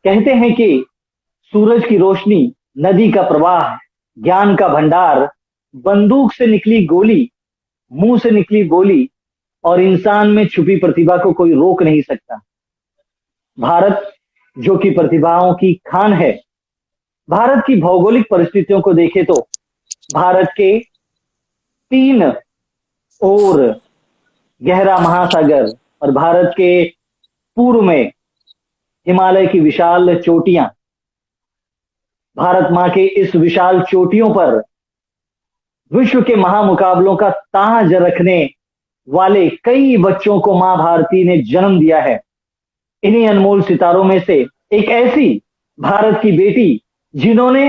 कहते हैं कि सूरज की रोशनी, नदी का प्रवाह, ज्ञान का भंडार, बंदूक से निकली गोली, मुंह से निकली बोली और इंसान में छुपी प्रतिभा को कोई रोक नहीं सकता। भारत जो कि प्रतिभाओं की खान है। भारत की भौगोलिक परिस्थितियों को देखें तो भारत के तीन ओर गहरा महासागर और भारत के पूर्व में हिमालय की विशाल चोटियां। भारत माँ के इस विशाल चोटियों पर विश्व के महामुकाबलों का ताज रखने वाले कई बच्चों को मां भारती ने जन्म दिया है। इन्हीं अनमोल सितारों में से एक ऐसी भारत की बेटी जिन्होंने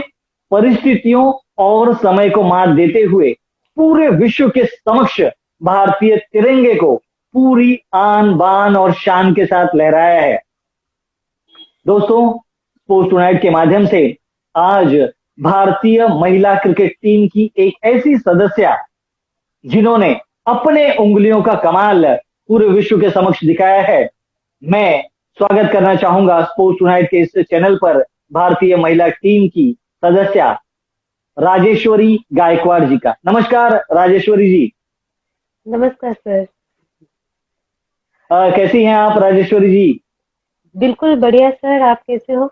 परिस्थितियों और समय को मात देते हुए पूरे विश्व के समक्ष भारतीय तिरंगे को पूरी आन बान और शान के साथ लहराया है। दोस्तों, स्पोर्ट्स टुनाइट के माध्यम से आज भारतीय महिला क्रिकेट टीम की एक ऐसी सदस्य जिन्होंने अपने उंगलियों का कमाल पूरे विश्व के समक्ष दिखाया है, मैं स्वागत करना चाहूंगा स्पोर्ट्स टुनाइट के इस चैनल पर भारतीय महिला टीम की सदस्य राजेश्वरी गायकवाड़ जी का। नमस्कार राजेश्वरी जी। नमस्कार सर। कैसी हैं आप राजेश्वरी जी? बिल्कुल बढ़िया सर, आप कैसे हो?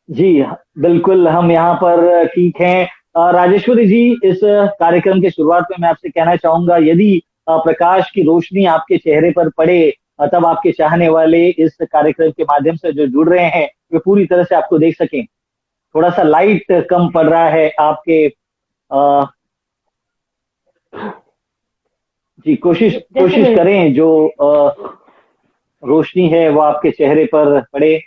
जी बिल्कुल, हम यहाँ पर ठीक हैं। राजेश्वरी जी, इस कार्यक्रम के शुरुआत में मैं आपसे कहना चाहूंगा, यदि प्रकाश की रोशनी आपके चेहरे पर पड़े तब आपके चाहने वाले इस कार्यक्रम के माध्यम से जो जुड़ रहे हैं वे पूरी तरह से आपको देख सकें। थोड़ा सा लाइट कम पड़ रहा है आपके। जी, कोशिश करें जो रोशनी है वो आपके चेहरे पर पड़े।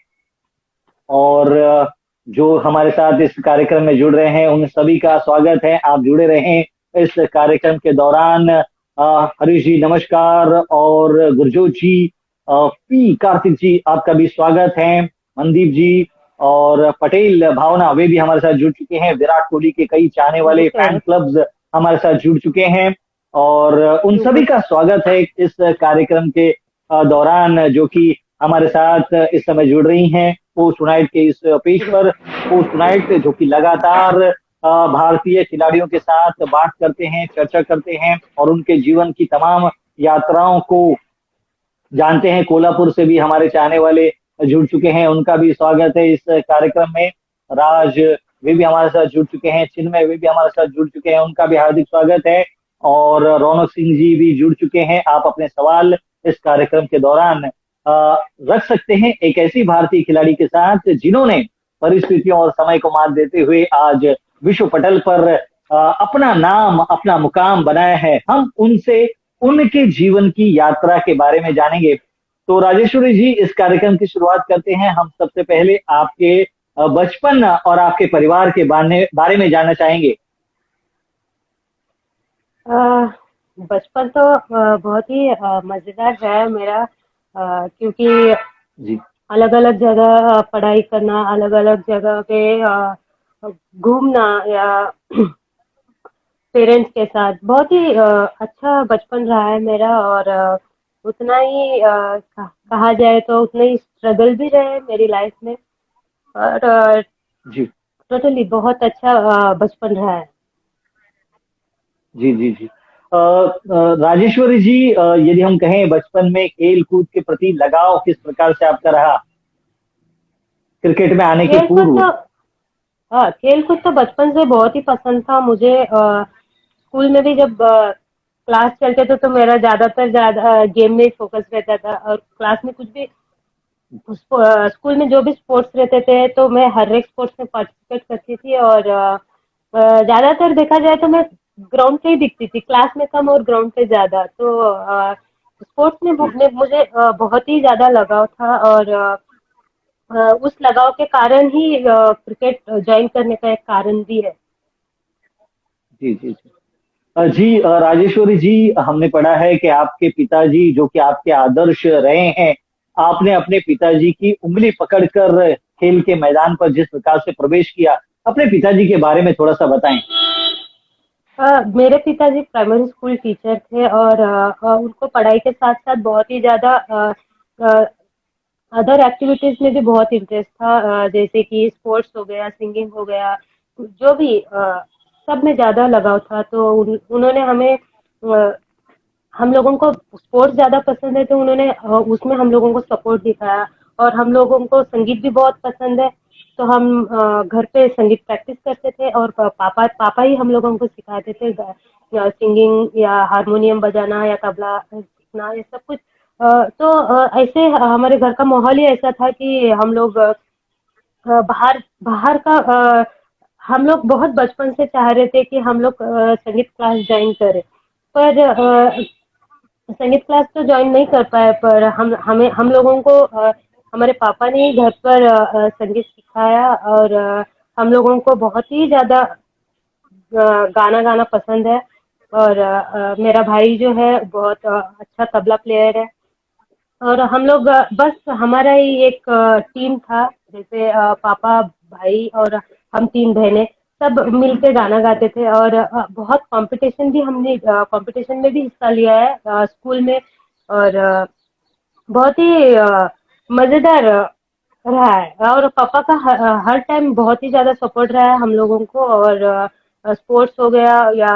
और जो हमारे साथ इस कार्यक्रम में जुड़ रहे हैं उन सभी का स्वागत है। आप जुड़े रहें इस कार्यक्रम के दौरान। हरीश जी नमस्कार, और गुरजोत जी, पी कार्तिक जी आपका भी स्वागत है। मनदीप जी और पटेल भावना वे भी हमारे साथ जुड़ चुके हैं। विराट कोहली के कई चाहने वाले फैन क्लब्स हमारे साथ जुड़ चुके हैं और उन सभी का स्वागत है इस कार्यक्रम के दौरान, जो कि हमारे साथ इस समय जुड़ रही हैं स्पोर्ट्स टुनाइट के इस पेज पर। स्पोर्ट्स टुनाइट जो कि लगातार भारतीय खिलाड़ियों के साथ बात करते हैं, चर्चा करते हैं और उनके जीवन की तमाम यात्राओं को जानते हैं। कोल्हापुर से भी हमारे चाहने वाले जुड़ चुके हैं, उनका भी स्वागत है इस कार्यक्रम में। राज वे भी हमारे साथ जुड़ चुके हैं, चिन्मय वे भी हमारे साथ जुड़ चुके हैं, उनका भी हार्दिक स्वागत है। और रौनक सिंह जी भी जुड़ चुके हैं। आप अपने सवाल इस कार्यक्रम के दौरान रख सकते हैं एक ऐसी भारतीय खिलाड़ी के साथ जिन्होंने परिस्थितियों और समय को मात देते हुए आज विश्व पटल पर अपना नाम, अपना मुकाम बनाया है। हम उनसे उनके जीवन की यात्रा के बारे में जानेंगे। तो राजेश्वरी जी, इस कार्यक्रम की शुरुआत करते हैं। हम सबसे पहले आपके बचपन और आपके परिवार के बारे में जानना चाहेंगे। बचपन तो बहुत ही मजेदार रहा है मेरा, क्योंकि जी अलग अलग जगह पढ़ाई करना, अलग अलग जगह पे घूमना या पेरेंट्स के साथ बहुत ही अच्छा बचपन रहा है मेरा। और उतना ही कहा जाए तो उतना ही स्ट्रगल भी रहे मेरी लाइफ में। और जी टोटली बहुत अच्छा बचपन रहा है। जी जी जी। राजेश्वरी जी, यदि हम कहें बचपन में खेल कूद के प्रति लगाव किस प्रकार से आपका रहा क्रिकेट में आने के खेल कूद पूर्व? तो हाँ, खेल कूद तो बचपन से बहुत ही पसंद था मुझे। स्कूल में भी जब क्लास चलते थे तो मेरा ज्यादा गेम में फोकस रहता था। और क्लास में कुछ भी स्कूल में जो भी स्पोर्ट्स रहते थे तो मैं हर एक स्पोर्ट्स में पार्टिसिपेट करती थी। और ज्यादातर देखा जाए तो मैं ग्राउंड पे ही दिखती थी, क्लास में कम और ग्राउंड पे ज्यादा। तो स्पोर्ट्स में मुझे बहुत ही ज्यादा लगाव था। और उस लगाव के कारण ही क्रिकेट ज्वाइन करने का एक कारण भी है। जी जी जी। जी राजेश्वरी जी, हमने पढ़ा है कि आपके पिताजी जो कि आपके आदर्श रहे हैं, आपने अपने पिताजी की उंगली पकड़कर खेल के मैदान पर जिस प्रकार से प्रवेश किया, अपने पिताजी के बारे में थोड़ा सा बताएं। मेरे पिताजी प्राइमरी स्कूल टीचर थे। और उनको पढ़ाई के साथ साथ बहुत ही ज्यादा अदर एक्टिविटीज में भी बहुत इंटरेस्ट था, जैसे कि स्पोर्ट्स हो गया, सिंगिंग हो गया, जो भी सब में ज्यादा लगाव था। तो उन्होंने हमें हम लोगों को स्पोर्ट्स ज्यादा पसंद है, तो उन्होंने उसमें हम लोगों को सपोर्ट दिखाया। और हम लोगों को संगीत भी बहुत पसंद है, तो हम घर पे संगीत प्रैक्टिस करते थे, और पापा पापा ही हम लोगों को सिखाते थे सिंगिंग या हारमोनियम बजाना या तबला सीखना, ये सब कुछ। तो ऐसे हमारे घर का माहौल ही ऐसा था कि हम लोग बाहर बाहर का हम लोग बहुत बचपन से चाह रहे थे कि हम लोग संगीत क्लास ज्वाइन करें। पर संगीत क्लास तो ज्वाइन नहीं कर पाए, पर हम लोगों को हमारे पापा ने ही घर पर संगीत सिखाया। और हम लोगों को बहुत ही ज्यादा गाना गाना पसंद है। और मेरा भाई जो है बहुत अच्छा तबला प्लेयर है। और हम लोग बस हमारा ही एक टीम था, जैसे पापा, भाई और हम तीन बहनें सब मिलके गाना गाते थे। और बहुत कंपटीशन में भी हिस्सा लिया है स्कूल में। और बहुत ही मजेदार रहा है। और पापा का हर टाइम बहुत ही ज्यादा सपोर्ट रहा है हम लोगों को। और स्पोर्ट्स हो गया या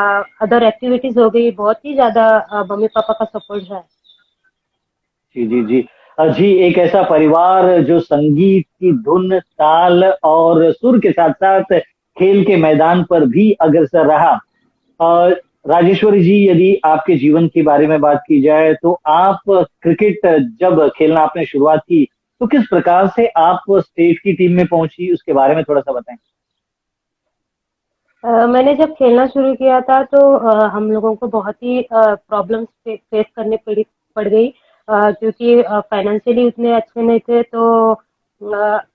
अदर एक्टिविटीज हो गई, बहुत ही ज्यादा मम्मी पापा का सपोर्ट रहा है। जी जी जी। जी, एक ऐसा परिवार जो संगीत की धुन, ताल और सुर के साथ साथ खेल के मैदान पर भी अग्रसर रहा। और राजेश्वरी जी, यदि आपके जीवन के बारे में बात की जाए तो आप क्रिकेट जब खेलना आपने शुरुआत की तो किस प्रकार से आप स्टेट की टीम में पहुंची, उसके बारे में थोड़ा सा बताएं। मैंने जब खेलना शुरू किया था तो हम लोगों को बहुत ही प्रॉब्लम्स फेस करने पड़ गई, क्योंकि फाइनेंशियली उतने अच्छे नहीं थे। तो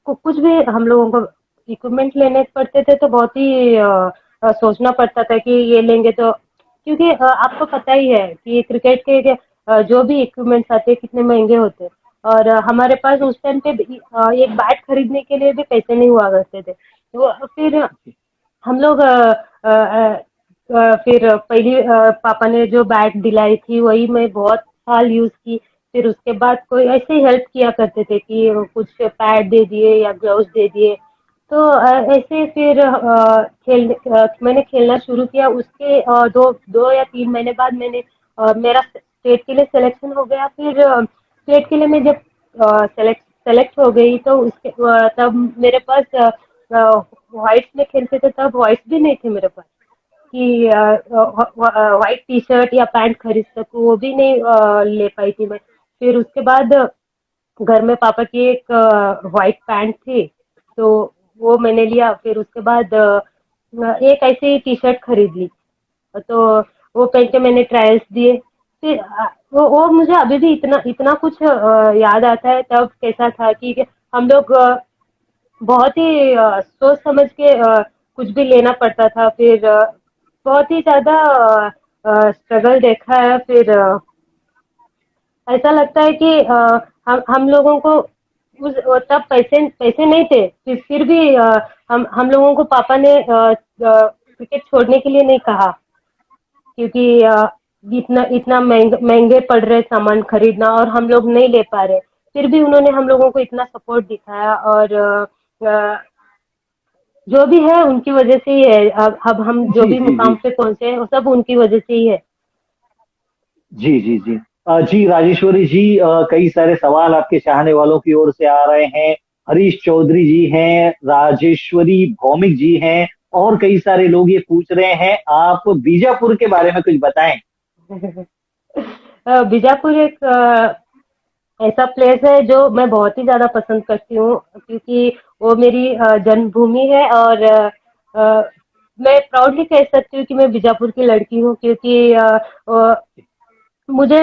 कुछ भी हम लोगों को इक्विपमेंट लेने पड़ते थे, तो बहुत ही सोचना पड़ता था कि ये लेंगे तो, क्योंकि आपको पता ही है कि क्रिकेट के जो भी इक्विपमेंट्स आते हैं कितने महंगे होते हैं। और हमारे पास उस टाइम पे एक बैट खरीदने के लिए भी पैसे नहीं हुआ करते थे। तो फिर हम लोग फिर पहली पापा ने जो बैट दिलाई थी वही मैं बहुत साल यूज की। फिर उसके बाद कोई ऐसे ही हेल्प किया करते थे कि कुछ पैड दे दिए या ग्लव्स दे दिए। तो ऐसे फिर मैंने खेलना शुरू किया। उसके दो दो या 3 महीने बाद मैंने मेरा स्टेट के लिए सिलेक्शन हो गया। फिर स्टेट के लिए मैं जब सेलेक्ट सेलेक्ट हो गई, तो उसके तब मेरे पास व्हाइट्स में खेलते थे, तब व्हाइट्स भी नहीं थे मेरे पास कि व्हाइट टी शर्ट या पैंट खरीद सकूं, वो भी नहीं ले पाई थी मैं। फिर उसके बाद घर में पापा की एक व्हाइट पैंट थी, तो वो मैंने लिया। फिर उसके बाद एक ऐसी टी शर्ट खरीद ली, तो वो पहन के मैंने ट्रायल्स दिए। फिर वो मुझे अभी भी इतना इतना कुछ याद आता है तब कैसा था कि हम लोग बहुत ही सोच समझ के कुछ भी लेना पड़ता था। फिर बहुत ही ज्यादा स्ट्रगल देखा है। फिर ऐसा लगता है कि हम लोगों को तब पैसे पैसे नहीं थे, फिर भी हम लोगों को पापा ने क्रिकेट छोड़ने के लिए नहीं कहा, क्योंकि इतना इतना महंगे पड़ रहे सामान खरीदना और हम लोग नहीं ले पा रहे। फिर भी उन्होंने हम लोगों को इतना सपोर्ट दिखाया। और जो भी है उनकी वजह से ही है। अब हम जो जी भी जी जी। मुकाम पे पहुंचे हैं वो सब उनकी वजह से ही है। जी जी जी। जी राजेश्वरी जी, कई सारे सवाल आपके चाहने वालों की ओर से आ रहे हैं। हरीश चौधरी जी हैं, राजेश्वरी भौमिक जी हैं, और कई सारे लोग ये पूछ रहे हैं आप बीजापुर के बारे में कुछ बताएं। बीजापुर एक ऐसा प्लेस है जो मैं बहुत ही ज्यादा पसंद करती हूँ, क्योंकि वो मेरी जन्मभूमि है। और मैं प्राउडली कह सकती हूँ कि मैं बीजापुर की लड़की हूँ, क्योंकि मुझे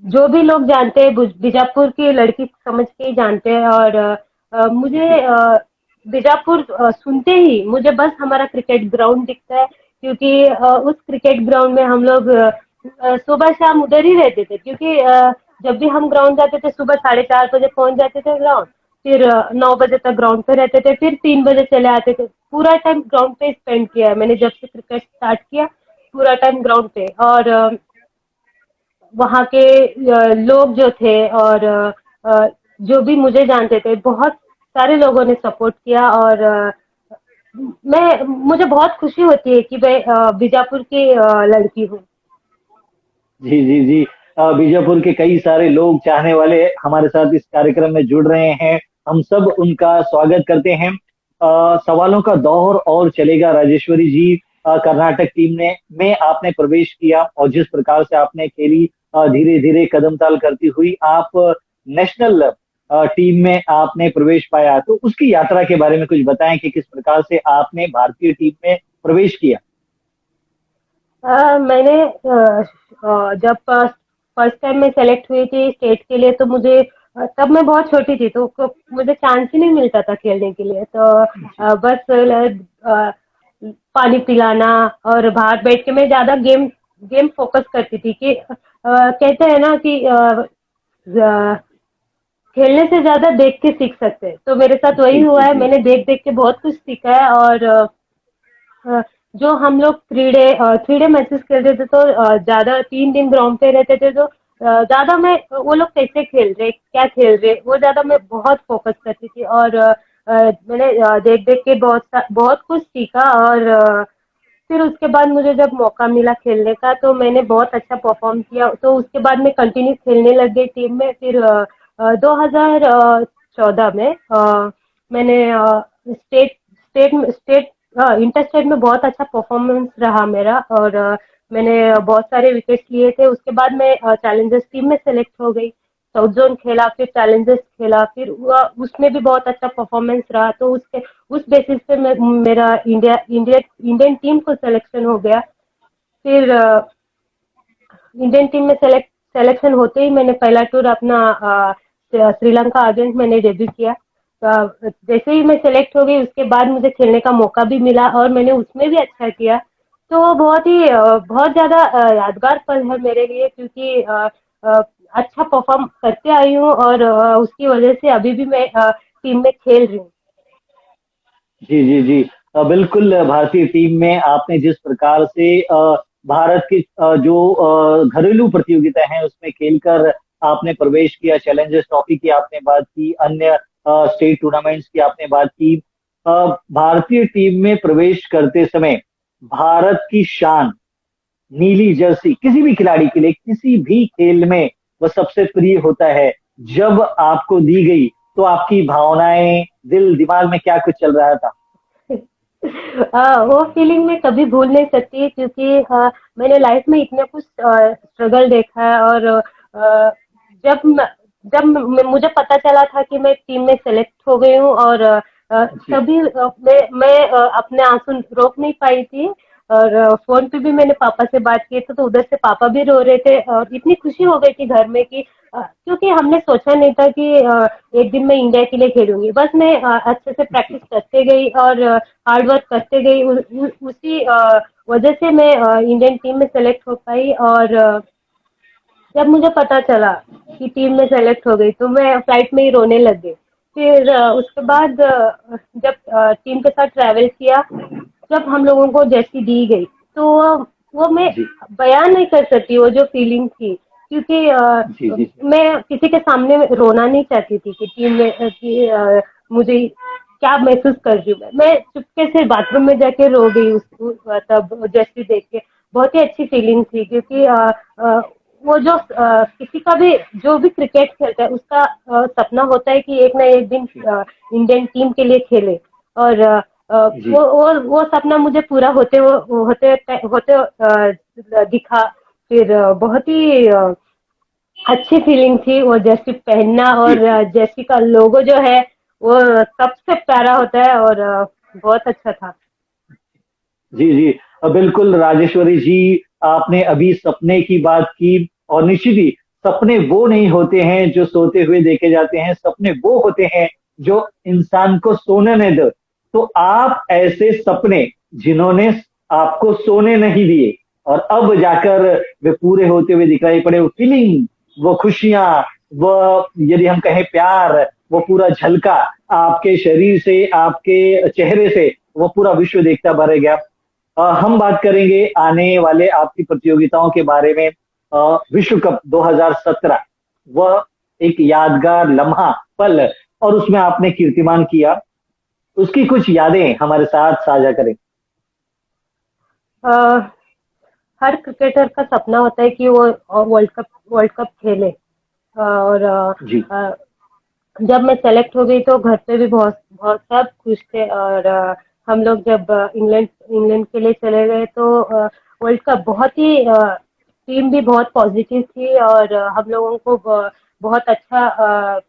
जो भी लोग जानते हैं बीजापुर की लड़की समझ के ही जानते हैं। और मुझे जी बीजापुर सुनते ही मुझे बस हमारा क्रिकेट ग्राउंड दिखता है, क्योंकि उस क्रिकेट ग्राउंड में हम लोग सुबह शाम उधर ही रहते थे। क्योंकि जब भी हम ग्राउंड जाते थे सुबह 4:30 बजे पहुंच जाते थे ग्राउंड। फिर 9 बजे तक ग्राउंड पे रहते थे, फिर 3 बजे चले आते थे। पूरा टाइम ग्राउंड पे स्पेंड किया है मैंने जब से क्रिकेट स्टार्ट किया, पूरा टाइम ग्राउंड पे। और वहाँ के लोग जो थे, और जो भी मुझे जानते थे, बहुत सारे लोगों ने सपोर्ट किया। और मैं मुझे बहुत खुशी होती है कि मैं बीजापुर की लड़की हूँ। जी जी जी। बीजापुर के कई सारे लोग चाहने वाले हमारे साथ इस कार्यक्रम में जुड़ रहे हैं। हम सब उनका स्वागत करते हैं। सवालों का दौर और चलेगा राजेश्वरी जी। कर्नाटक टीम ने में आपने प्रवेश किया और जिस प्रकार से आपने खेली, धीरे धीरे कदम ताल करती हुई आप नेशनल टीम में आपने प्रवेश पाया, तो उसकी यात्रा के बारे में कुछ बताएं कि किस प्रकार से आपने भारतीय टीम में प्रवेश किया। मैंने जब फर्स्ट टाइम मैं सेलेक्ट हुई थी स्टेट के लिए, तो मुझे तब मैं बहुत छोटी थी, तो मुझे चांस ही नहीं मिलता था खेलने के लिए। तो बस पानी पिलाना और बाहर बैठ के मैं ज्यादा गेम गेम फोकस करती थी कि कहते हैं ना कि खेलने से ज्यादा देख के सीख सकते हैं। तो मेरे साथ वही जी हुआ जी है, जी। मैंने देख देख के बहुत कुछ सीखा है। और जो हम लोग 3 डे मैचेस खेलते थे, तो ज्यादा 3 दिन ग्राउंड पे रहते थे, तो ज्यादा मैं वो लोग कैसे खेल रहे, क्या खेल रहे, वो ज्यादा मैं बहुत फोकस करती थी। और मैंने देख देख के बहुत कुछ सीखा। और फिर उसके बाद मुझे जब मौका मिला खेलने का, तो मैंने बहुत अच्छा परफॉर्म किया। तो उसके बाद मैं कंटिन्यू खेलने लग गई टीम में। फिर 2014 में मैंने state state state inter state में बहुत अच्छा परफॉर्मेंस रहा मेरा। और मैंने बहुत सारे विकेट्स लिए थे। उसके बाद मैं चैलेंजर्स टीम में सेलेक्ट हो गई, साउथ जोन खेला, फिर चैलेंजर्स खेला, फिर उसमें भी बहुत अच्छा परफॉर्मेंस रहा। तो उसके उस बेसिस पे मेरा इंडियन टीम को सिलेक्शन हो गया। फिर इंडियन टीम में सिलेक्शन होते ही मैंने पहला टूर अपना श्रीलंका अगेंस्ट मैंने डेब्यू किया। जैसे ही मैं सेलेक्ट हो गई, उसके बाद मुझे खेलने का मौका भी मिला और मैंने उसमें भी अच्छा किया। तो वो बहुत ज्यादा यादगार पल है मेरे लिए, क्योंकि अच्छा परफॉर्म करते आई हूँ। और उसकी वजह से अभी भी मैं टीम में खेल रही हूँ। जी जी जी। बिल्कुल, भारतीय टीम में आपने जिस प्रकार से भारत की जो घरेलू प्रतियोगिता है उसमें खेलकर आपने प्रवेश किया, चैलेंजर्स ट्रॉफी की आपने बात की, अन्य स्टेट टूर्नामेंट्स की आपने बात की। अ, भारतीय टीम में प्रवेश करते समय भारत की शान, नीली जर्सी किसी भी खिलाड़ी के लिए किसी भी खेल में वह सबसे प्रिय होता है। जब आपको दी गई तो आपकी भावनाएं, दिल दिमाग में क्या कुछ चल रहा था। वो फीलिंग मैं कभी भूल नहीं सकती, क्योंकि मैंने लाइफ में इतना कुछ स्ट्रगल देखा है। और जब म- मुझे पता चला था कि मैं टीम में सेलेक्ट हो गई हूँ, और जी तभी मैं अपने आंसू रोक नहीं पाई थी। और फोन पे भी मैंने पापा से बात की, तो उधर से पापा भी रो रहे थे। और इतनी खुशी हो गई थी घर में कि क्योंकि हमने सोचा नहीं था कि एक दिन मैं इंडिया के लिए खेलूंगी। बस मैं अच्छे से प्रैक्टिस करते गई और हार्ड वर्क करते गई। उसी वजह से मैं इंडियन टीम में सेलेक्ट हो पाई। और जब मुझे पता चला कि टीम में सेलेक्ट हो गई, तो मैं फ्लाइट में ही रोने लग गई। फिर उसके बाद जब टीम के साथ ट्रैवल किया, जब हम लोगों को जर्सी दी गई, तो वो मैं जी बयान नहीं कर सकती, वो जो फीलिंग थी। क्योंकि जी जी मैं किसी के सामने रोना नहीं चाहती थी कि टीम में कि मुझे क्या महसूस कर रही हूँ। मैं चुपके से बाथरूम में जाके रो गई तब जर्सी देख के। बहुत ही अच्छी फीलिंग थी, क्योंकि वो जो किसी का भी जो भी क्रिकेट खेलता है, उसका सपना होता है कि एक ना एक दिन इंडियन टीम के लिए खेले। और जी वो सपना मुझे पूरा होते दिखा। फिर बहुत ही अच्छी फीलिंग थी वो जर्सी पहनना। जी और जी जर्सी का लोगो जो है वो सबसे प्यारा होता है। और बहुत अच्छा था। जी जी। बिल्कुल राजेश्वरी जी, आपने अभी सपने की बात की और निश्चित ही सपने वो नहीं होते हैं जो सोते हुए देखे जाते हैं, सपने वो होते हैं जो इंसान को सोने नहीं दे। तो आप ऐसे सपने जिन्होंने आपको सोने नहीं दिए और अब जाकर वे पूरे होते हुए दिखाई पड़े, वो फीलिंग, वो खुशियां, वो यदि हम कहें प्यार, वो पूरा झलका आपके शरीर से, आपके चेहरे से, वो पूरा विश्व देखता भर गया। हम बात करेंगे आने वाले आपकी प्रतियोगिताओं के बारे में। विश्व कप 2017 वह एक यादगार लम्हा पल और उसमें आपने कीर्तिमान किया, उसकी कुछ यादें हमारे साथ साझा करें। अ, हर क्रिकेटर का सपना होता है कि वो वर्ल्ड कप खेले। और जी अ, जब मैं सेलेक्ट हो गई तो घर पे भी बहुत बहुत सब खुश थे। और हम लोग जब इंग्लैंड इंग्लैंड के लिए चले गए तो वर्ल्ड कप बहुत ही टीम भी बहुत पॉजिटिव थी। और हम लोगों को बहुत अच्छा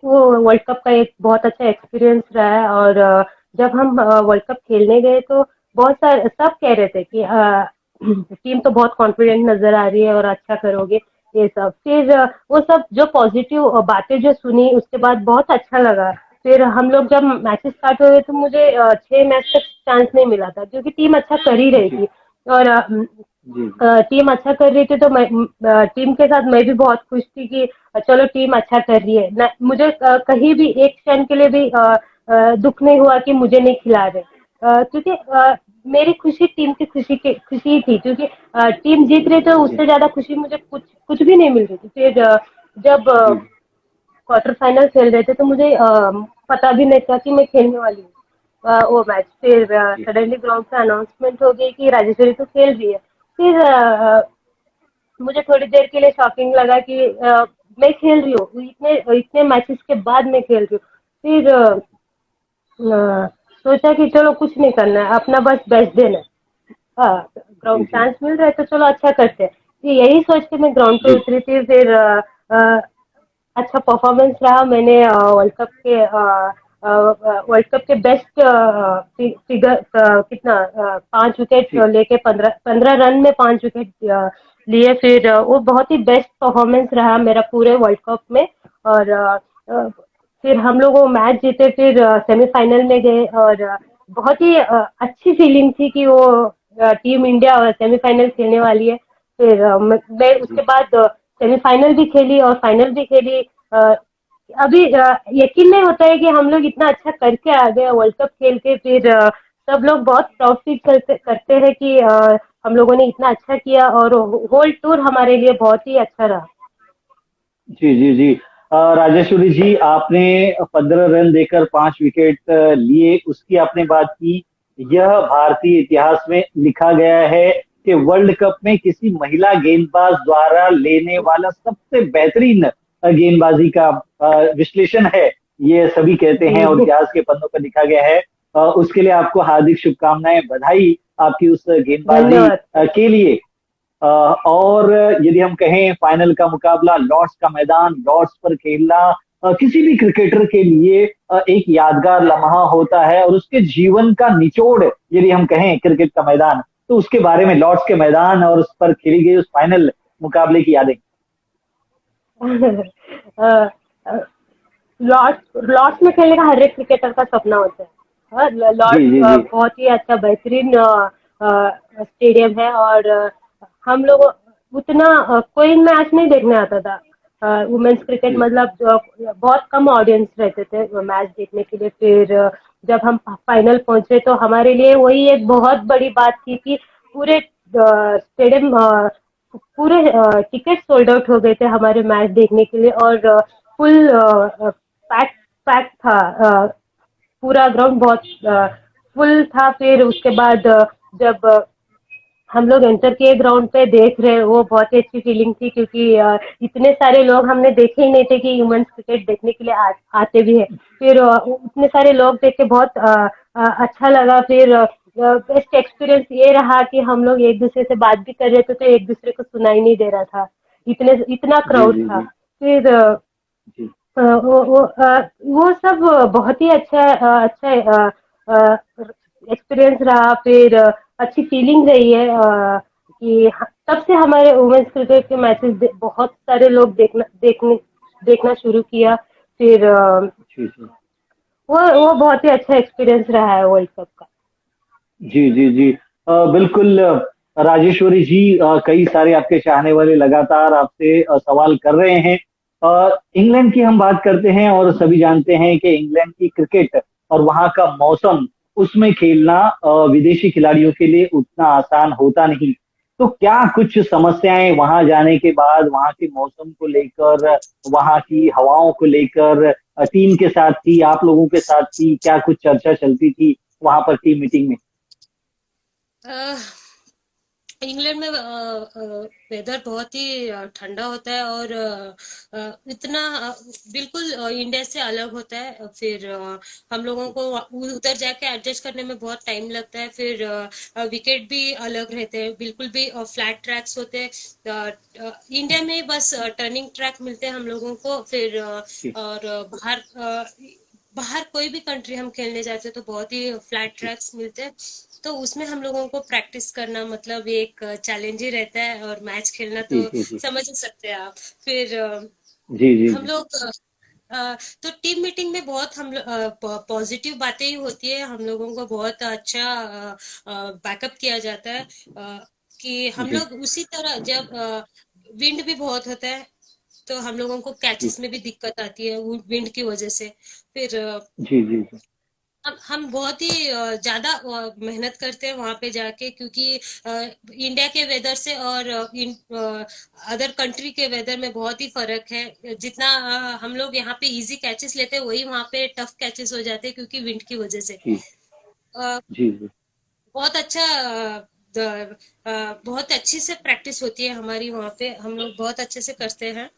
वो वर्ल्ड कप का एक बहुत अच्छा एक्सपीरियंस रहा है। और जब हम वर्ल्ड कप खेलने गए तो बहुत सारे सब कह रहे थे कि टीम तो बहुत कॉन्फिडेंट नजर आ रही है और अच्छा करोगे ये सब। फिर वो सब जो पॉजिटिव बातें जो सुनी उसके बाद बहुत अच्छा लगा। फिर हम लोग जब मैचेस स्टार्ट हुए तो मुझे 6 मैच तक चांस नहीं मिला था क्योंकि टीम अच्छा कर ही रही जी थी। और जी टीम अच्छा कर रही थी तो मैं टीम के साथ मैं भी बहुत खुश थी कि चलो टीम अच्छा कर रही है न, मुझे कहीं भी एक क्षण के लिए भी दुख नहीं हुआ कि मुझे नहीं खिला रहे। क्योंकि मेरी खुशी टीम की खुशी थी क्योंकि टीम जीत रही तो जी उससे ज्यादा खुशी मुझे कुछ कुछ भी नहीं मिल रही थी। फिर जब जी क्वार्टर फाइनल खेल रहे थे तो मुझे पता भी नहीं था कि मैं खेलने वाली हूँ वो मैच। फिर जी सडनली ग्राउंड से अनाउंसमेंट हो गई कि राजेश्वरी तो खेल रही है। फिर मुझे थोड़ी देर के लिए शॉकिंग लगा कि मैं खेल रही हूँ, इतने इतने मैचेस के बाद मैं खेल रही हूँ। फिर सोचा कि चलो कुछ नहीं करना है, अपना बस बेस्ट देना है। ग्राउंड जी जी चांस मिल रहा है तो चलो अच्छा करते हैं। फिर यही सोच के मैं ग्राउंड पे जी उतरी थी। फिर अच्छा परफॉर्मेंस रहा। मैंने वर्ल्ड कप के बेस्ट फिगर कितना 5 विकेट जी लेके 15 15 रन में 5 विकेट लिए। फिर वो बहुत ही बेस्ट परफॉर्मेंस रहा मेरा पूरे वर्ल्ड कप में। और फिर हम लोग वो मैच जीते। फिर सेमीफाइनल में गए और बहुत ही अच्छी फीलिंग थी कि वो टीम इंडिया सेमीफाइनल खेलने वाली है। फिर मैं उसके जी बाद सेमीफाइनल भी खेली और फाइनल भी खेली। अ, अभी यकीन नहीं होता है कि हम लोग इतना अच्छा करके आ गए वर्ल्ड कप खेल के। फिर सब लोग बहुत प्राउड फील करते करते हैं कि हम लोगों ने इतना अच्छा किया और होल टूर हमारे लिए बहुत ही अच्छा रहा। जी जी जी राजेश्वरी जी, आपने 15 रन देकर 5 विकेट लिए, उसकी आपने बात की। यह भारतीय इतिहास में लिखा गया है कि वर्ल्ड कप में किसी महिला गेंदबाज द्वारा लेने वाला सबसे बेहतरीन गेंदबाजी का विश्लेषण है, ये सभी कहते हैं और जी इतिहास के पन्नों पर लिखा गया है। उसके लिए आपको हार्दिक शुभकामनाएं, बधाई आपकी उस गेंदबाजी धन्यवाद सर। के लिए। और यदि हम कहें फाइनल का मुकाबला लॉर्ड्स का मैदान, लॉर्ड्स पर खेलना किसी भी क्रिकेटर के लिए एक यादगार लम्हा होता है, और उसके जीवन का निचोड़ यदि हम कहें क्रिकेट का मैदान, तो उसके बारे में लॉर्ड्स के मैदान और उस पर खेली गई उस फाइनल मुकाबले की यादें। लॉर्ड्स में खेलने का हर एक क्रिकेटर का सपना होता है। जी लॉर्ड्स जी जी बहुत ही अच्छा बेहतरीन स्टेडियम है। और हम लोग उतना कोई मैच नहीं देखने आता था। वुमेन्स क्रिकेट जी मतलब बहुत कम ऑडियंस रहते थे मैच देखने के लिए। फिर जब हम फाइनल पहुंचे तो हमारे लिए वही एक बहुत बड़ी बात थी कि पूरे स्टेडियम पूरे टिकट सोल्ड आउट हो गए थे हमारे मैच देखने के लिए। और फुल पैक पैक था। पूरा ग्राउंड बहुत फुल था। फिर उसके बाद जब हम लोग एंटर किए ग्राउंड पे देख रहे, वो बहुत ही अच्छी फीलिंग थी क्योंकि इतने सारे लोग हमने देखे ही नहीं थे कि वुमेन्स क्रिकेट देखने के लिए आते भी है। फिर इतने सारे लोग देख के बहुत अच्छा लगा। फिर बेस्ट एक्सपीरियंस ये रहा कि हम लोग एक दूसरे से बात भी कर रहे थे तो एक दूसरे को सुनाई नहीं दे रहा था, इतने इतना जी क्राउड जी था। जी फिर जी वो सब बहुत ही अच्छा एक्सपीरियंस रहा। फिर अच्छी फीलिंग रही है कि तब से हमारे वुमेन्स क्रिकेट के मैचेस बहुत सारे लोग देखना शुरू किया। फिर जी जी वो बहुत ही अच्छा एक्सपीरियंस रहा है वर्ल्ड कप का। जी जी जी बिल्कुल राजेश्वरी जी, कई सारे आपके चाहने वाले लगातार आपसे सवाल कर रहे हैं। इंग्लैंड की हम बात करते हैं और सभी जानते हैं कि इंग्लैंड की क्रिकेट और वहां का मौसम, उसमें खेलना विदेशी खिलाड़ियों के लिए उतना आसान होता नहीं। तो क्या कुछ समस्याएं वहां जाने के बाद, वहां के मौसम को लेकर, वहां की हवाओं को लेकर टीम के साथ थी, आप लोगों के साथ थी, क्या कुछ चर्चा चलती थी वहां पर टीम मीटिंग में? अ, इंग्लैंड में वेदर बहुत ही ठंडा होता है और इतना बिल्कुल इंडिया से अलग होता है। फिर हम लोगों को उधर जाके एडजस्ट करने में बहुत टाइम लगता है। फिर विकेट भी अलग रहते हैं, बिल्कुल भी फ्लैट ट्रैक्स होते हैं। इंडिया में बस टर्निंग ट्रैक मिलते हैं हम लोगों को। फिर जी और बाहर कोई भी कंट्री हम खेलने जाते हैं तो बहुत ही फ्लैट जी ट्रैक्स मिलते हैं। तो उसमें हम लोगों को प्रैक्टिस करना मतलब एक चैलेंज ही रहता है, और मैच खेलना जी तो जी जी समझ ही सकते हैं आप। फिर जी जी हम जी लोग तो टीम मीटिंग में बहुत हम पॉजिटिव बातें ही होती है। हम लोगों को बहुत अच्छा बैकअप किया जाता है। कि हम जी लोग उसी तरह जब विंड भी बहुत होता है तो हम लोगों को जी कैचेस में भी दिक्कत आती है विंड की वजह से। फिर जी जी जी हम बहुत ही ज्यादा मेहनत करते हैं वहां पे जाके, क्योंकि इंडिया के वेदर से और अदर कंट्री के वेदर में बहुत ही फर्क है। जितना हम लोग यहाँ पे इजी कैचेस लेते हैं वही वहां पे टफ कैचेस हो जाते हैं क्योंकि विंड की वजह से। जी अ, जी जी बहुत अच्छा बहुत अच्छी से प्रैक्टिस होती है हमारी वहां पे, हम लोग बहुत अच्छे से करते हैं।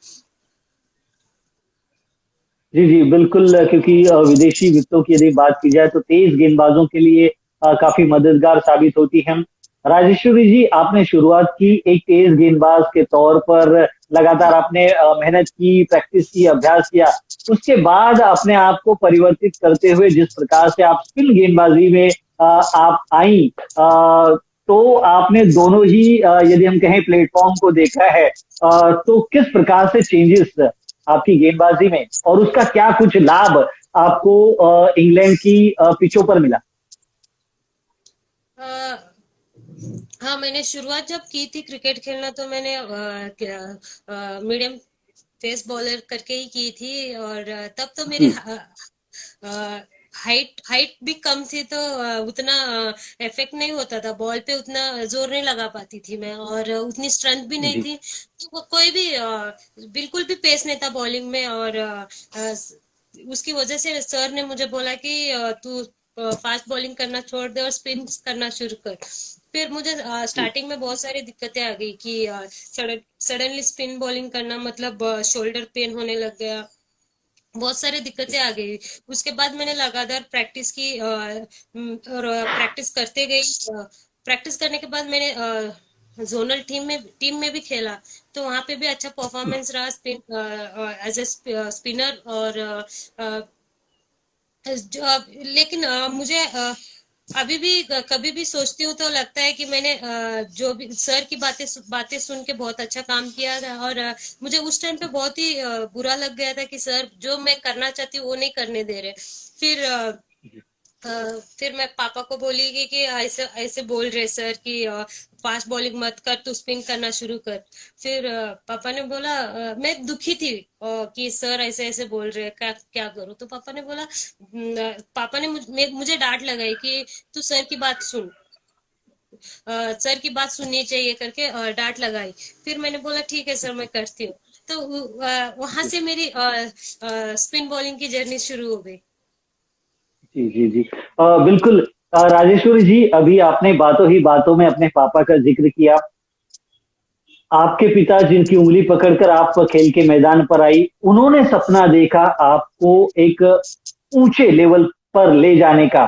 जी जी बिल्कुल, क्योंकि विदेशी वित्तों की यदि बात की जाए तो तेज गेंदबाजों के लिए काफी मददगार साबित होती है। राजेश्वरी जी, आपने शुरुआत की एक तेज गेंदबाज के तौर पर, लगातार आपने मेहनत की, प्रैक्टिस की, अभ्यास किया, उसके बाद अपने आप को परिवर्तित करते हुए जिस प्रकार से आप स्पिन गेंदबाजी में आप आई, तो आपने दोनों ही यदि हम कहें प्लेटफॉर्म को देखा है, तो किस प्रकार से चेंजेस आपकी गेंदबाजी में, और उसका क्या कुछ लाभ आपको इंग्लैंड की पिचों पर मिला? अ, हाँ, मैंने शुरुआत जब की थी क्रिकेट खेलना तो मैंने मीडियम फेस बॉलर करके ही की थी। और तब तो मेरे जी हाइट हाइट भी कम थी तो उतना इफेक्ट नहीं होता था बॉल पे, उतना जोर नहीं लगा पाती थी मैं, और उतनी स्ट्रेंथ भी नहीं जी थी। तो कोई भी बिल्कुल भी पेस नहीं था बॉलिंग में। और उसकी वजह से सर ने मुझे बोला कि तू फास्ट बॉलिंग करना छोड़ दे और स्पिन करना शुरू कर। फिर मुझे जी स्टार्टिंग में बहुत सारी दिक्कतें आ गई कि सडनली स्पिन बॉलिंग करना मतलब शोल्डर पेन होने लग गया, बहुत सारी दिक्कतें आ गई। उसके बाद मैंने लगातार प्रैक्टिस की और प्रैक्टिस करते गई। प्रैक्टिस करने के बाद मैंने जोनल टीम में भी खेला, तो वहां पे भी अच्छा परफॉर्मेंस रहा स्पिन एज ए स्पिनर। और लेकिन मुझे अभी भी कभी भी सोचती हूँ तो लगता है कि मैंने जो भी सर की बातें सुन के बहुत अच्छा काम किया था। और मुझे उस टाइम पे बहुत ही बुरा लग गया था कि सर जो मैं करना चाहती हूँ वो नहीं करने दे रहे। फिर फिर मैं पापा को बोली कि ऐसे ऐसे बोल रहे सर कि फास्ट बॉलिंग मत कर, तू स्पिन करना शुरू कर। फिर पापा ने बोला मैं दुखी थी कि सर ऐसे ऐसे बोल रहे हैं, क्या क्या करूं। तो पापा ने बोला पापा ने मुझे डांट लगाई कि तू सर की बात सुन, सर की बात सुननी चाहिए करके डांट लगाई। फिर मैंने बोला ठीक है सर मैं करती हूँ। तो वहां जी से मेरी स्पिन बॉलिंग की जर्नी शुरू हो गई। जी जी जी बिल्कुल। राजेश्वरी जी, अभी आपने बातों ही बातों में अपने पापा का जिक्र किया। आपके पिता जिनकी उंगली पकड़कर आप खेल के मैदान पर आई, उन्होंने सपना देखा आपको एक ऊंचे लेवल पर ले जाने का,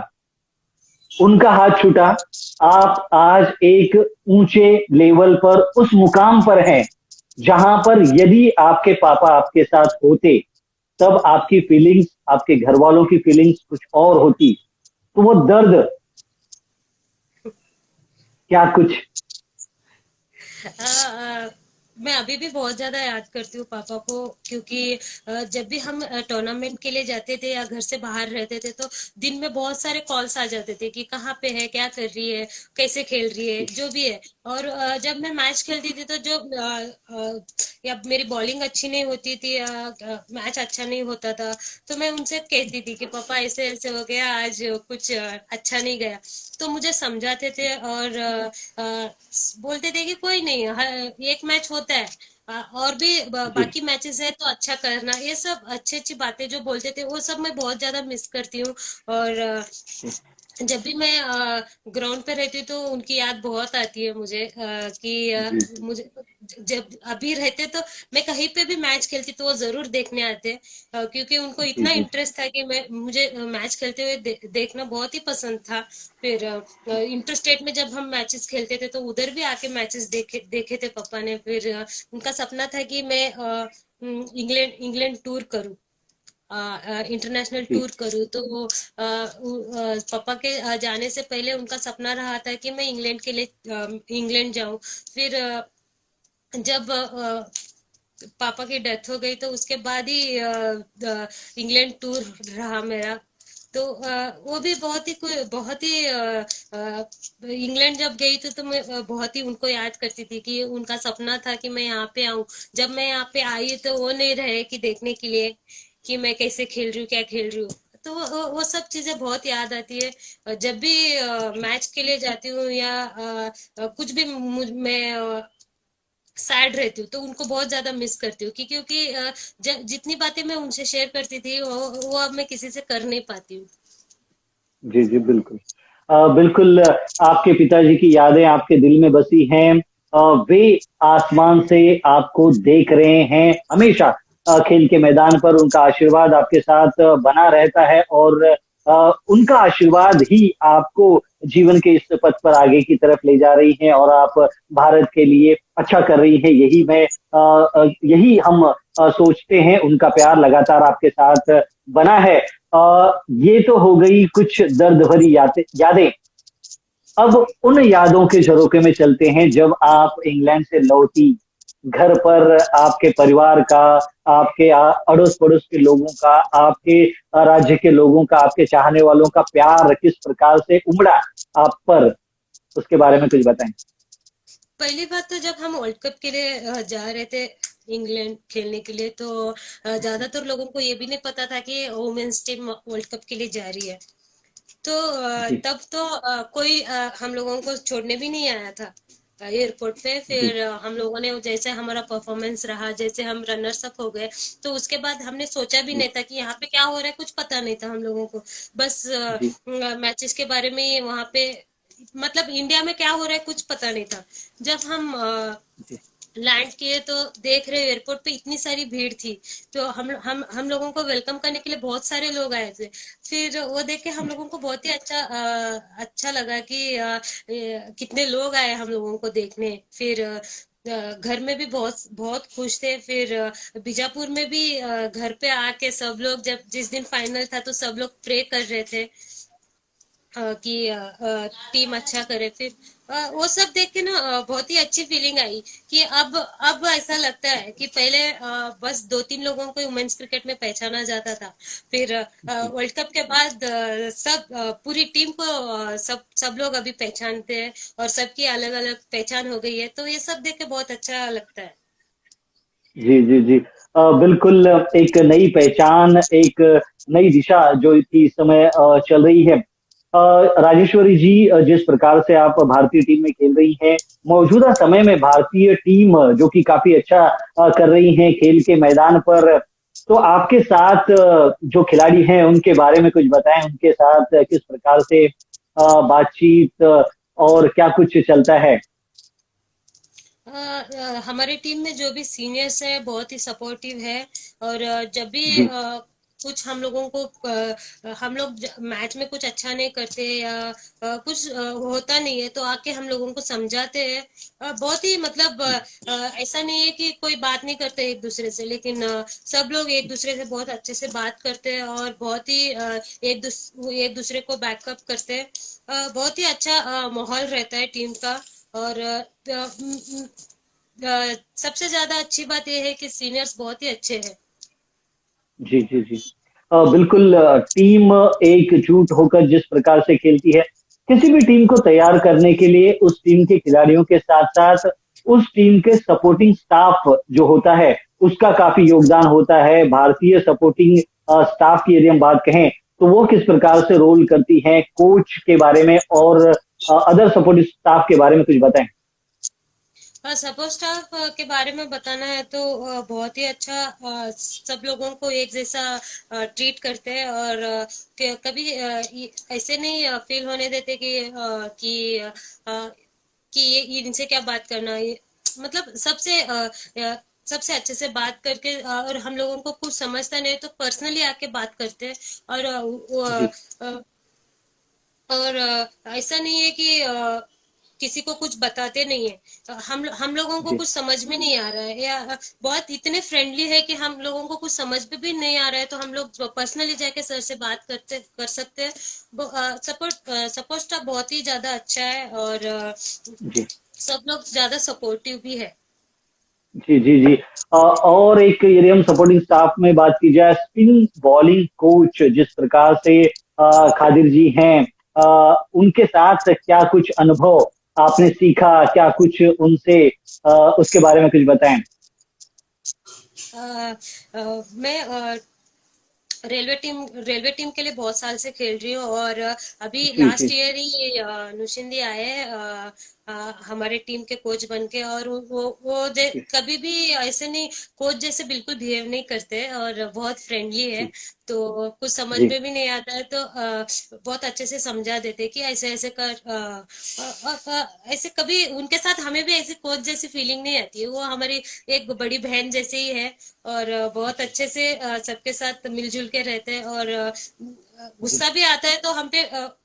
उनका हाथ छूटा, आप आज एक ऊंचे लेवल पर उस मुकाम पर हैं जहां पर यदि आपके पापा आपके साथ होते, तब आपकी फीलिंग्स, आपके घर वालों की फीलिंग्स कुछ और होती। तो वो दर्द, क्या कुछ? मैं अभी भी बहुत ज्यादा याद करती हूँ पापा को, क्योंकि जब भी हम टूर्नामेंट के लिए जाते थे या घर से बाहर रहते थे तो दिन में बहुत सारे कॉल्स आ जाते थे कि कहाँ पे है, क्या कर रही है, कैसे खेल रही है, जो भी है। और जब मैं मैच खेलती थी तो जो या मेरी बॉलिंग अच्छी नहीं होती थी या मैच अच्छा नहीं होता था, तो मैं उनसे कहती थी कि पापा ऐसे ऐसे हो गया आज, कुछ अच्छा नहीं गया। तो मुझे समझाते थे और बोलते थे कि कोई नहीं, एक मैच होता है, और भी जी बाकी मैचेस है तो अच्छा करना। ये सब अच्छी अच्छी बातें जो बोलते थे वो सब मैं बहुत ज्यादा मिस करती हूँ। और जब भी मैं ग्राउंड पे रहती हूँ तो उनकी याद बहुत आती है मुझे, कि जी मुझे जब अभी रहते तो मैं कहीं पे भी मैच खेलती तो वो जरूर देखने आते, क्योंकि उनको जी इतना जी इंटरेस्ट था कि मैं मुझे मैच खेलते हुए देखना बहुत ही पसंद था। फिर इंटर स्टेट में जब हम मैचेस खेलते थे तो उधर भी आके मैचेस देखे देखे थे पापा ने। फिर उनका सपना था कि मैं इंग्लैंड इंग्लैंड टूर करूं, इंटरनेशनल जी टूर करूँ। तो पापा के जाने से पहले उनका सपना रहा था कि मैं इंग्लैंड के लिए इंग्लैंड जाऊं। फिर जब पापा की डेथ हो गई तो उसके बाद ही इंग्लैंड टूर रहा मेरा। तो वो भी बहुत ही इंग्लैंड जब गई तो मैं बहुत ही उनको याद करती थी कि उनका सपना था कि मैं यहाँ पे आऊं। जब मैं यहाँ पे आई तो वो नहीं रहे कि देखने के लिए कि मैं कैसे खेल रही हूँ, क्या खेल रही हूँ। तो वो सब चीजें बहुत याद आती है। जब भी मैच के लिए जाती हूँ या कुछ भी मैं सैड रहती हूँ तो उनको बहुत ज्यादा मिस करती हूँ, क्योंकि जितनी बातें मैं उनसे शेयर करती थी वो अब मैं किसी से कर नहीं पाती हूँ। जी जी बिल्कुल। बिल्कुल, आपके पिताजी की यादें आपके दिल में बसी हैं। वे आसमान से आपको देख रहे हैं हमेशा। खेल के मैदान पर उनका आशीर्वाद आपके साथ बना रहता है, और उनका आशीर्वाद ही आपको जीवन के इस पथ पर आगे की तरफ ले जा रही है, और आप भारत के लिए अच्छा कर रही हैं। यही हम सोचते हैं। उनका प्यार लगातार आपके साथ बना है। ये तो हो गई कुछ दर्द भरी यादें यादें। अब उन यादों के झरोखे में चलते हैं जब आप इंग्लैंड से लौटी। घर पर आपके परिवार का, आपके अड़ोस पड़ोस के लोगों का, आपके राज्य के लोगों का, आपके चाहने वालों का प्यार किस प्रकार से उमड़ा आप पर, उसके बारे में कुछ बताएं। पहली बात तो जब हम वर्ल्ड कप के लिए जा रहे थे इंग्लैंड खेलने के लिए, तो ज्यादातर लोगों को ये भी नहीं पता था कि वुमेन्स टीम वर्ल्ड कप के लिए जा रही है। तो जी तब तो कोई हम लोगों को छोड़ने भी नहीं आया था एयरपोर्ट पे। जी फिर हम लोगों ने जैसे हमारा परफॉर्मेंस रहा, जैसे हम रनर्स अप हो गए, तो उसके बाद हमने सोचा भी जी नहीं था कि यहाँ पे क्या हो रहा है, कुछ पता नहीं था हम लोगों को। बस जी मैचेस के बारे में वहां पे, मतलब इंडिया में क्या हो रहा है कुछ पता नहीं था। जब हम जी लैंड किए तो देख रहे एयरपोर्ट पे इतनी सारी भीड़ थी, तो हम लोगों को वेलकम करने के लिए बहुत सारे लोग आए थे। फिर वो देख के हम लोगों को बहुत ही अच्छा लगा कि कितने लोग आए हम लोगों को देखने। फिर घर में भी बहुत बहुत खुश थे। फिर बीजापुर में भी घर पे आके सब लोग, जब जिस दिन फाइनल था तो सब लोग प्रे कर रहे थे कि टीम अच्छा करे। फिर वो सब देख के ना बहुत ही अच्छी फीलिंग आई कि अब ऐसा लगता है कि पहले बस दो तीन लोगों को वुमेन्स क्रिकेट में पहचाना जाता था। फिर जी वर्ल्ड कप के बाद पूरी टीम को सब सब लोग अभी पहचानते हैं और सबकी अलग अलग पहचान हो गई है, तो ये सब देख के बहुत अच्छा लगता है। जी जी जी। बिल्कुल, एक नई पहचान, एक नई दिशा जो कि इस समय चल रही है। राजेश्वरी जी, जिस प्रकार से आप भारतीय टीम में खेल रही हैं, मौजूदा समय में भारतीय टीम जो कि काफी अच्छा कर रही हैं खेल के मैदान पर, तो आपके साथ जो खिलाड़ी हैं उनके बारे में कुछ बताएं। उनके साथ किस प्रकार से बातचीत और क्या कुछ चलता है। हमारी टीम में जो भी सीनियर्स है बहुत ही सपोर्टिव है। और जब भी जी कुछ हम लोगों को हम लोग मैच में कुछ अच्छा नहीं करते या कुछ होता नहीं है तो आके हम लोगों को समझाते हैं। बहुत ही मतलब ऐसा नहीं है कि कोई बात नहीं करते एक दूसरे से, लेकिन सब लोग एक दूसरे से बहुत अच्छे से बात करते हैं और बहुत ही एक दूसरे को बैकअप करते हैं। बहुत ही अच्छा माहौल रहता है टीम का। और सबसे ज्यादा अच्छी बात यह है कि सीनियर्स बहुत ही अच्छे हैं। जी जी जी। बिल्कुल। टीम एकजुट होकर जिस प्रकार से खेलती है, किसी भी टीम को तैयार करने के लिए उस टीम के खिलाड़ियों के साथ साथ उस टीम के सपोर्टिंग स्टाफ जो होता है उसका काफी योगदान होता है। भारतीय सपोर्टिंग स्टाफ की यदि हम बात कहें तो वो किस प्रकार से रोल करती है, कोच के बारे में और अदर सपोर्टिंग स्टाफ के बारे में कुछ बताएं। सपोर्ट स्टाफ के बारे में बताना है तो बहुत ही अच्छा, सब लोगों को एक जैसा ट्रीट करते हैं, और कभी ऐसे नहीं फील होने देते कि ये इनसे क्या बात करना, ये मतलब सबसे अच्छे से बात करके, और हम लोगों को कुछ समझता नहीं तो पर्सनली आके बात करते हैं। और जी ऐसा नहीं है कि किसी को कुछ बताते नहीं है। हम लोगों को जी कुछ समझ में नहीं आ रहा है, या बहुत इतने फ्रेंडली है कि हम लोगों को कुछ समझ में भी नहीं आ रहा है तो हम लोग पर्सनली जाके सर से बात कर सकते हैं। सपोर्ट स्टाफ बहुत ही ज्यादा अच्छा है, और जी सब लोग ज्यादा सपोर्टिव भी है। जी जी जी। और एक यदि हम सपोर्टिंग स्टाफ में बात की जाए, स्पिन बॉलिंग कोच जिस प्रकार से खादिर जी हैं, उनके साथ क्या कुछ अनुभव आपने सीखा, क्या कुछ उनसे उसके बारे में कुछ बताएं। मैं रेलवे टीम के लिए बहुत साल से खेल रही हूँ, और अभी जी लास्ट जी ईयर ही नुशिंदी आए हैं हमारे टीम के कोच बन के। और जी कभी भी ऐसे नहीं, कोच जैसे बिल्कुल बिहेव नहीं करते, और बहुत फ्रेंडली है। जी तो कुछ समझ जी में भी नहीं आता है तो बहुत अच्छे से समझा देते कि ऐसे ऐसे कर, ऐसे कभी उनके साथ हमें भी ऐसे कोच जैसी फीलिंग नहीं आती है, वो हमारी एक बड़ी बहन जैसे ही है। और बहुत अच्छे से सबके साथ मिलजुल के रहते हैं, और जी गुस्सा भी आता है तो हम पे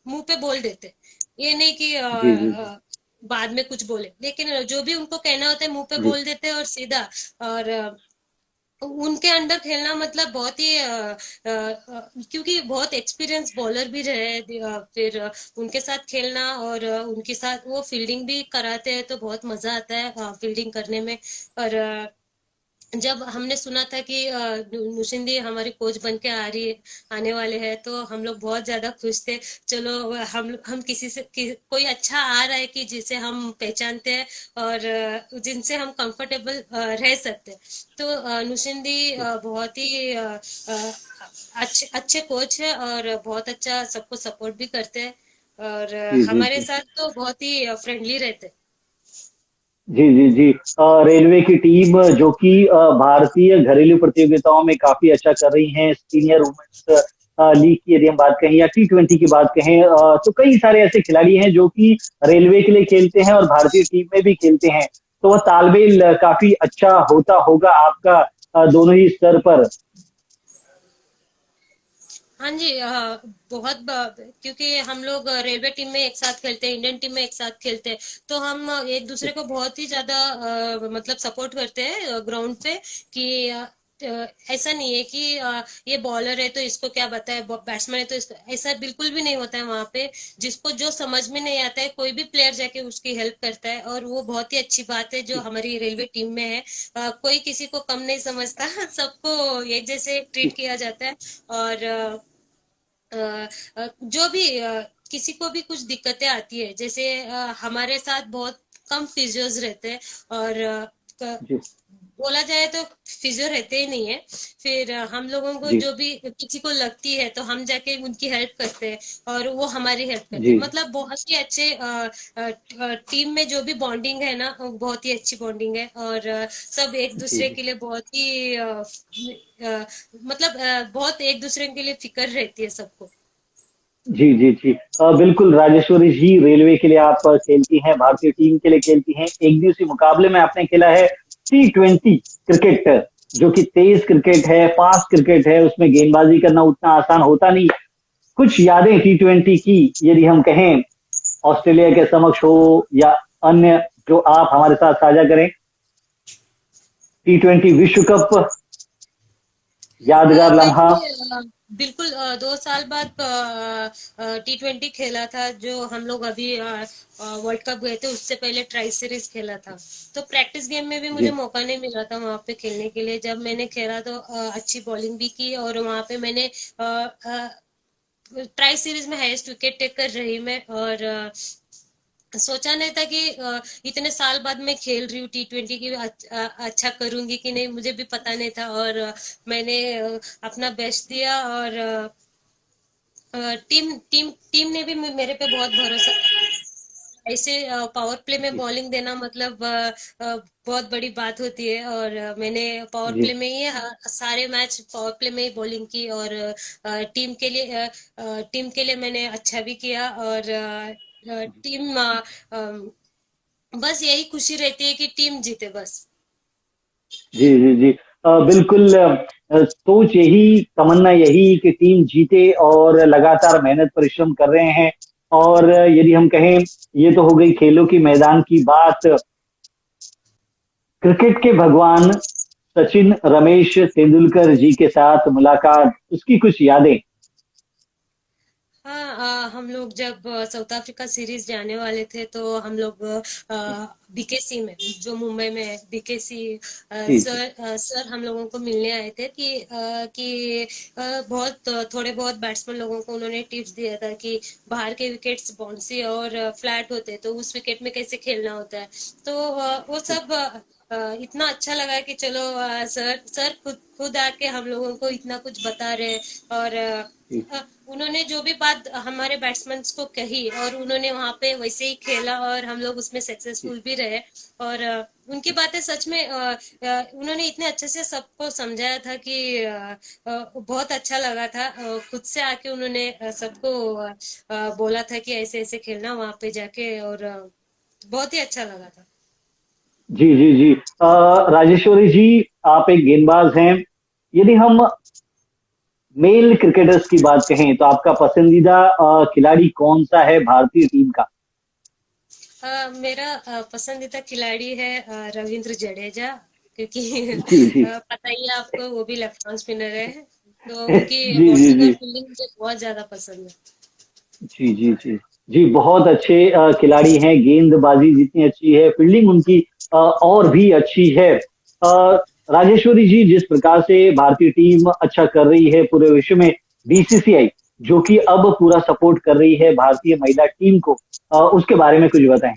मुंह पे बोल देते, ये नहीं कि जी जी जी बाद में कुछ बोले, लेकिन जो भी उनको कहना होता है मुंह पे जी बोल देते हैं और सीधा। और उनके अंडर खेलना मतलब बहुत ही क्योंकि बहुत एक्सपीरियंस बॉलर भी रहे हैं, फिर उनके साथ खेलना, और उनके साथ वो फील्डिंग भी कराते हैं तो बहुत मजा आता है फील्डिंग करने में। और जब हमने सुना था कि नुशिंदी हमारी कोच बन के आने वाले हैं तो हम लोग बहुत ज्यादा खुश थे। चलो, हम किसी से कोई अच्छा आ रहा है कि जिसे हम पहचानते हैं, और जिनसे हम कंफर्टेबल रह सकते हैं। तो नुशिंदी बहुत ही अच्छे अच्छे कोच है, और बहुत अच्छा सबको सपोर्ट भी करते हैं, और जी जी हमारे जी साथ तो बहुत ही फ्रेंडली रहते हैं। जी जी जी। रेलवे की टीम जो कि भारतीय घरेलू प्रतियोगिताओं में काफी अच्छा कर रही हैं, सीनियर वुमेन्स लीग की यदि हम बात कहें या T20 की बात कहें, तो कई सारे ऐसे खिलाड़ी हैं जो कि रेलवे के लिए खेलते हैं और भारतीय टीम में भी खेलते हैं। तो वह तालमेल काफी अच्छा होता होगा आपका दोनों ही स्तर पर। हाँ जी, क्योंकि हम लोग रेलवे टीम में एक साथ खेलते हैं, इंडियन टीम में एक साथ खेलते हैं, तो हम एक दूसरे को बहुत ही ज्यादा मतलब सपोर्ट करते हैं ग्राउंड पे। कि ऐसा नहीं है कि ये बॉलर है तो इसको क्या बताए, बैट्समैन है तो इसको, ऐसा बिल्कुल भी नहीं होता है वहां पे। जिसको जो समझ में नहीं आता है कोई भी प्लेयर जाके उसकी हेल्प करता है, और वो बहुत ही अच्छी बात है जो हमारी रेलवे टीम में है। कोई किसी को कम नहीं समझता सबको एक जैसे ट्रीट किया जाता है। और जो भी किसी को भी कुछ दिक्कतें आती है, जैसे हमारे साथ बहुत कम फिजियोज रहते हैं, और जी बोला जाए तो फिजियो रहते ही नहीं है। फिर हम लोगों को जी जो भी किसी को लगती है तो हम जाके उनकी हेल्प करते हैं, और वो हमारी हेल्प करते हैं। जी मतलब बहुत ही अच्छे टीम में जो भी बॉन्डिंग है ना, बहुत ही अच्छी बॉन्डिंग है, और सब एक जी दूसरे जी के लिए बहुत ही मतलब बहुत एक दूसरे के लिए फिक्र रहती है सबको। जी जी जी। बिल्कुल राजेश्वरी जी, रेलवे के लिए आप खेलती हैं, भारतीय टीम के लिए खेलती हैं। एक दिवसीय मुकाबले में आपने खेला है T20 क्रिकेट, जो कि तेज क्रिकेट है, फास्ट क्रिकेट है, उसमें गेंदबाजी करना उतना आसान होता नहीं। कुछ यादें T20 की यदि हम कहें, ऑस्ट्रेलिया के समक्ष हो या अन्य, जो आप हमारे साथ साझा करें। T20 विश्व कप, यादगार लम्हा। पहले बिल्कुल 2 साल बाद T20 खेला था, जो हम लोग अभी वर्ल्ड कप गए थे उससे पहले ट्राई सीरीज खेला था। तो प्रैक्टिस गेम में भी मुझे जी मौका नहीं मिला था वहां पे खेलने के लिए। जब मैंने खेला तो अच्छी बॉलिंग भी की, और वहां पे मैंने ट्राई सीरीज में हाईएस्ट विकेट टेकर रही मैं। और सोचा नहीं था कि इतने साल बाद मैं खेल रही हूँ T20 की, अच्छा करूंगी कि नहीं मुझे भी पता नहीं था। और मैंने अपना बेस्ट दिया, और टीम टीम टीम ने भी मेरे पे बहुत भरोसा। ऐसे पावर प्ले में जी बॉलिंग देना मतलब बहुत बड़ी बात होती है। और मैंने पावर जी प्ले में ही सारे मैच पावर प्ले में ही बॉलिंग की, और टीम के लिए मैंने अच्छा भी किया। और टीम बस यही खुशी रहती है कि टीम जीते बस। जी जी जी। बिल्कुल, सोच यही, तमन्ना यही कि टीम जीते, और लगातार मेहनत परिश्रम कर रहे हैं। और यदि हम कहें, ये तो हो गई खेलों की मैदान की बात। क्रिकेट के भगवान सचिन रमेश तेंदुलकर जी के साथ मुलाकात, उसकी कुछ यादें। हाँ, हम लोग जब साउथ अफ्रीका सीरीज जाने वाले थे तो हम लोग बीकेसी में, जो मुंबई में है बीकेसी, जी जी सर हम लोगों को मिलने आए थे कि बहुत थोड़े बहुत बैट्समैन लोगों को उन्होंने टिप्स दिया था कि बाहर के विकेट्स बाउंसी और फ्लैट होते हैं, तो उस विकेट में कैसे खेलना होता है। तो वो सब इतना अच्छा लगा कि चलो सर सर खुद खुद आके हम लोगों को इतना कुछ बता रहे हैं। और जी उन्होंने जो भी बात हमारे बैट्समैन को कही, और उन्होंने वहां पे वैसे ही खेला, और हम लोग उसमें जी सक्सेसफुल भी रहे। और उनकी बातें सच में उन्होंने इतने अच्छे से सबको समझाया था कि बहुत अच्छा लगा था। खुद से आके उन्होंने सबको बोला था कि ऐसे ऐसे खेलना वहां पे जाके। और बहुत ही अच्छा लगा था। जी जी जी। राजेश्वरी जी, आप एक गेंदबाज हैं। यदि हम मेल क्रिकेटर्स की बात कहें, तो आपका पसंदीदा खिलाड़ी कौन सा है भारतीय टीम का? मेरा पसंदीदा खिलाड़ी है रविंद्र जडेजा, क्योंकि जी जी पता ही है आपको, वो भी लेफ्ट आर्म स्पिनर है। तो उनकी जी जी बॉलिंग और जी फील्डिंग मुझे बहुत ज्यादा पसंद है। जी जी जी जी। बहुत अच्छे खिलाड़ी हैं। गेंदबाजी जितनी अच्छी है, फील्डिंग उनकी और भी अच्छी है। राजेश्वरी जी, जिस प्रकार से भारतीय टीम अच्छा कर रही है पूरे विश्व में, बीसीसीआई जो कि अब पूरा सपोर्ट कर रही है भारतीय महिला टीम को, उसके बारे में कुछ बताएं।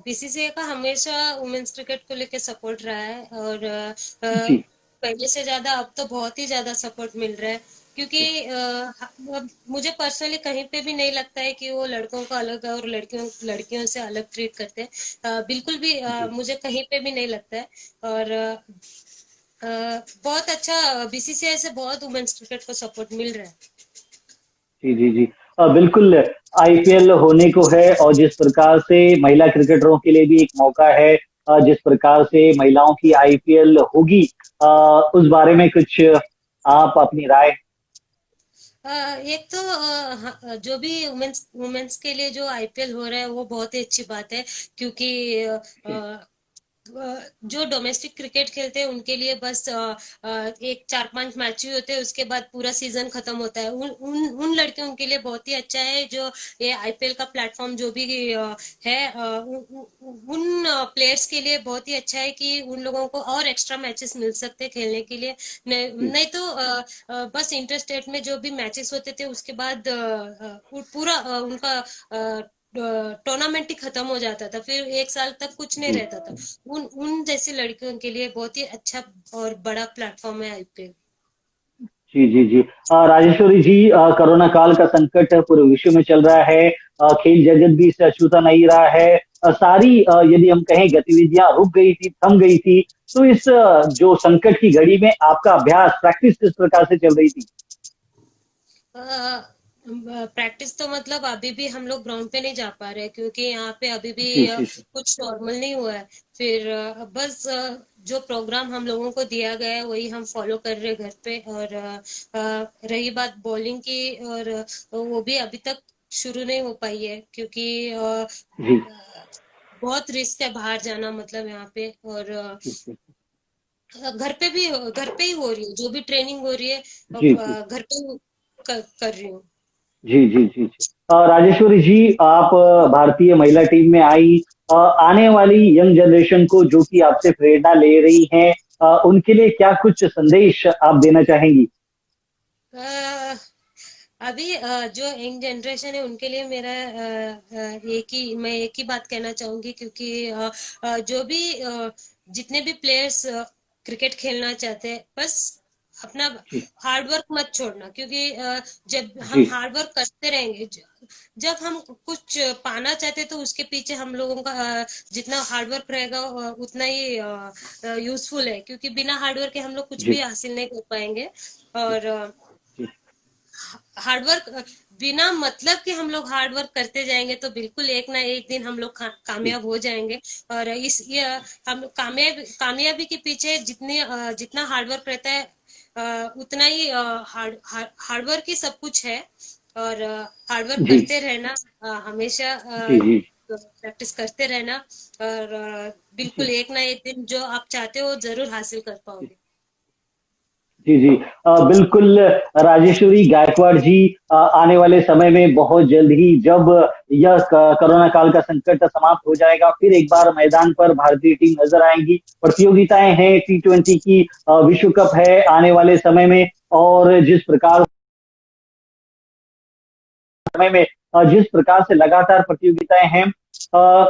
बीसीसीआई का हमेशा वुमेन्स क्रिकेट को लेकर सपोर्ट रहा है। और जी पहले से ज्यादा अब तो बहुत ही ज्यादा सपोर्ट मिल रहा है। क्योंकि अब मुझे पर्सनली कहीं पे भी नहीं लगता है कि वो लड़कों को अलग और लड़कियों लड़कियों से अलग ट्रीट करते हैं। बिल्कुल भी जी मुझे कहीं पे भी नहीं लगता है। और बहुत अच्छा, बीसीसीआई से बहुत वुमेन्स क्रिकेट को सपोर्ट मिल रहा है। जी जी जी। बिल्कुल, आईपीएल होने को है, और जिस प्रकार से महिला क्रिकेटरों के लिए भी एक मौका है, जिस प्रकार से महिलाओं की आईपीएल होगी, उस बारे में कुछ आप अपनी राय। एक तो जो भी वुमेन्स वुमेन्स के लिए जो आईपीएल हो रहा है वो बहुत ही अच्छी बात है। क्योंकि जी जो डोमेस्टिक क्रिकेट खेलते हैं उनके लिए बस एक 4-5 मैच ही होते हैं, उसके बाद पूरा सीजन खत्म होता है। उन उन उन लड़कियों के लिए बहुत ही अच्छा है जो ये आईपीएल का प्लेटफॉर्म जो भी है। उन प्लेयर्स के लिए बहुत ही अच्छा है कि उन लोगों को और एक्स्ट्रा मैचेस मिल सकते हैं खेलने के लिए। जी नहीं तो बस इंटर स्टेट में जो भी मैचेस होते थे उसके बाद पूरा उनका टूर्नामेंट ही खत्म हो जाता था, फिर एक साल तक कुछ नहीं जी रहता था। उन उन जैसी लड़कियों के लिए बहुत ही अच्छा और बड़ा प्लेटफॉर्म है आईपीएल। जी जी जी। राजेश्वरी जी, कोरोना काल का संकट पूरे विश्व में चल रहा है। खेल जगत भी इससे अछूता नहीं रहा है। सारी यदि हम कहें गतिविधियां रुक गई थी, थम गई थी। तो इस जो संकट की घड़ी में आपका अभ्यास, प्रैक्टिस किस प्रकार से चल रही थी? प्रैक्टिस तो मतलब अभी भी हम लोग ग्राउंड पे नहीं जा पा रहे, क्योंकि यहाँ पे अभी भी जी जी जी कुछ नॉर्मल नहीं हुआ है। फिर बस जो प्रोग्राम हम लोगों को दिया गया है वही हम फॉलो कर रहे हैं घर पे। और रही बात बॉलिंग की, और वो भी अभी तक शुरू नहीं हो पाई है, क्योंकि जी बहुत रिस्क है बाहर जाना, मतलब यहाँ पे। और जी जी घर पे ही हो रही है, जो भी ट्रेनिंग हो रही है जी जी घर पे ही कर रही हूँ। जी जी जी जी। राजेश्वरी जी, आप भारतीय महिला टीम में आई। आने वाली यंग जनरेशन को जो कि आपसे प्रेरणा ले रही हैं, उनके लिए क्या कुछ संदेश आप देना चाहेंगी? अ, अभी जो यंग जनरेशन है उनके लिए मेरा मैं एक ही बात कहना चाहूंगी, क्योंकि जो भी जितने भी प्लेयर्स क्रिकेट खेलना चाहते हैं, बस अपना जी हार्ड वर्क मत छोड़ना, क्योंकि जब हम जी हार्ड वर्क करते रहेंगे, जब हम कुछ पाना चाहते हैं तो उसके पीछे हम लोगों का जितना हार्ड वर्क रहेगा उतना ही यूजफुल है, क्योंकि बिना हार्ड वर्क के हम लोग कुछ भी जी हासिल नहीं कर पाएंगे। जी और जी हार्डवर्क बिना मतलब कि हम लोग हार्ड वर्क करते जाएंगे तो बिल्कुल एक ना एक दिन हम लोग जी कामयाब हो जाएंगे। और हम लोग कामयाबी के पीछे जितना हार्ड वर्क रहता है उतना ही हार्ड वर्क ही सब कुछ है। और हार्ड वर्क जी करते रहना, हमेशा जी जी प्रैक्टिस करते रहना, और बिल्कुल जी एक ना एक दिन जो आप चाहते हो जरूर हासिल कर जी पाओगे। जी जी। बिल्कुल। राजेश्वरी गायकवाड़ जी, आने वाले समय में बहुत जल्द ही जब यह कोरोना काल का संकट समाप्त हो जाएगा, फिर एक बार मैदान पर भारतीय टीम नजर आएगी। प्रतियोगिताएं हैं, T20 की विश्व कप है आने वाले समय में। और जिस प्रकार से लगातार प्रतियोगिताएं हैं,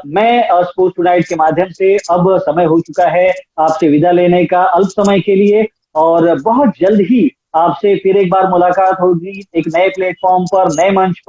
मैं स्पोर्ट्स टुनाइट के माध्यम से अब समय हो चुका है आपसे विदा लेने का, अल्प समय के लिए। और बहुत जल्द ही आपसे फिर एक बार मुलाकात होगी, एक नए प्लेटफॉर्म पर, नए मंच पर।